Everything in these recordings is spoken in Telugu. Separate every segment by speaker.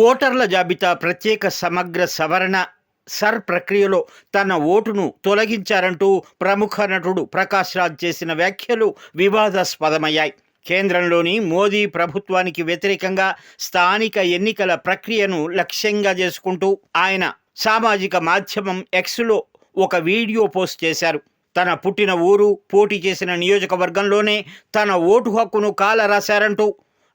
Speaker 1: ఓటర్ల జాబితా ప్రత్యేక సమగ్ర సవరణ సర్ ప్రక్రియలో తన ఓటును తొలగించారంటూ ప్రముఖ నటుడు ప్రకాష్ రాజ్ చేసిన వ్యాఖ్యలు వివాదాస్పదమయ్యాయి. కేంద్రంలోని మోదీ ప్రభుత్వానికి వ్యతిరేకంగా స్థానిక ఎన్నికల ప్రక్రియను లక్ష్యంగా చేసుకుంటూ ఆయన సామాజిక మాధ్యమం ఎక్స్లో ఒక వీడియో పోస్ట్ చేశారు. తన పుట్టిన ఊరు, పోటీ చేసిన నియోజకవర్గంలోనే తన ఓటు హక్కును కాలరాశారంటూ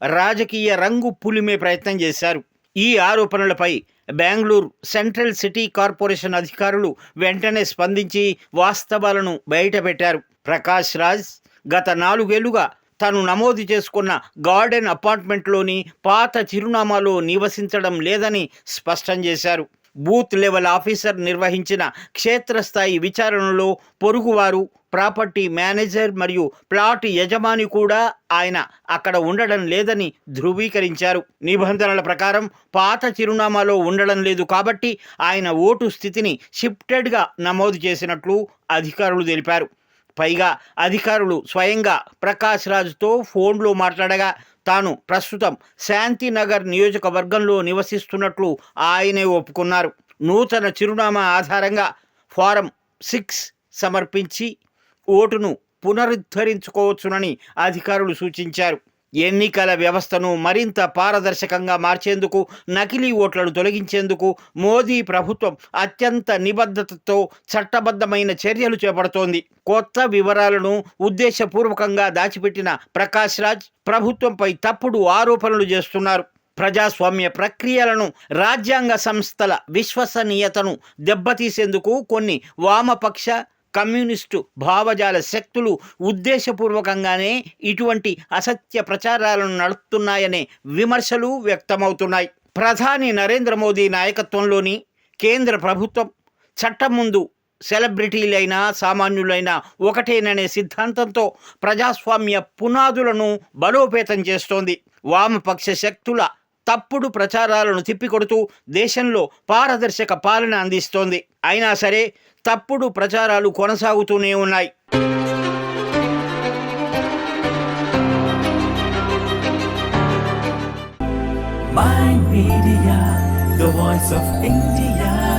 Speaker 1: రాజకీయ రంగు పులిమే ప్రయత్నం చేశారు. ఈ ఆరోపణలపై బెంగళూరు సెంట్రల్ సిటీ కార్పొరేషన్ అధికారులు వెంటనే స్పందించి వాస్తవాలను బయటపెట్టారు. ప్రకాష్ రాజ్ గత 4 ఏళ్లుగా తను నమోదు చేసుకున్న గార్డెన్ అపార్ట్మెంట్లోని పాత చిరునామాలో నివసించడం లేదని స్పష్టం చేశారు. బూత్ లెవెల్ ఆఫీసర్ నిర్వహించిన క్షేత్రస్థాయి విచారణలో పొరుగువారు, ప్రాపర్టీ మేనేజర్ మరియు ప్లాట్ యజమాని కూడా ఆయన అక్కడ ఉండడం లేదని ధృవీకరించారు. నిబంధనల ప్రకారం పాత చిరునామాలో ఉండడం లేదు కాబట్టి ఆయన ఓటు స్థితిని షిఫ్టెడ్గా నమోదు చేసినట్లు అధికారులు తెలిపారు. పైగా అధికారులు స్వయంగా ప్రకాష్ రాజ్తో ఫోన్లో మాట్లాడగా తాను ప్రస్తుతం శాంతినగర్ నియోజకవర్గంలో నివసిస్తున్నట్లు ఆయనే ఒప్పుకున్నారు. నూతన చిరునామా ఆధారంగా ఫారం 6 సమర్పించి ఓటును పునరుద్ధరించుకోవచ్చునని అధికారులు సూచించారు. ఎన్నికల వ్యవస్థను మరింత పారదర్శకంగా మార్చేందుకు, నకిలీ ఓట్లను తొలగించేందుకు మోదీ ప్రభుత్వం అత్యంత నిబద్ధతతో చట్టబద్ధమైన చర్యలు చేపడుతోంది. కొత్త వివరాలను ఉద్దేశపూర్వకంగా దాచిపెట్టిన ప్రకాష్ రాజ్ ప్రభుత్వంపై తప్పుడు ఆరోపణలు చేస్తున్నారు. ప్రజాస్వామ్య ప్రక్రియలను, రాజ్యాంగ సంస్థల విశ్వసనీయతను దెబ్బతీసేందుకు కొన్ని వామపక్ష, కమ్యూనిస్టు భావజాల శక్తులు ఉద్దేశపూర్వకంగానే ఇటువంటి అసత్య ప్రచారాలను నడుపుతున్నాయనే విమర్శలు వ్యక్తమవుతున్నాయి. ప్రధాని నరేంద్ర మోదీ నాయకత్వంలోని కేంద్ర ప్రభుత్వం చట్టం ముందు సెలబ్రిటీలైనా సామాన్యులైనా ఒకటేననే సిద్ధాంతంతో ప్రజాస్వామ్య పునాదులను బలోపేతం చేస్తోంది. వామపక్ష శక్తుల తప్పుడు ప్రచారాలను తిప్పికొడుతూ దేశంలో పారదర్శక పాలన అందిస్తోంది. అయినా సరే తప్పుడు ప్రచారాలు కొనసాగుతూనే ఉన్నాయి.
Speaker 2: Mind Media, the voice of India.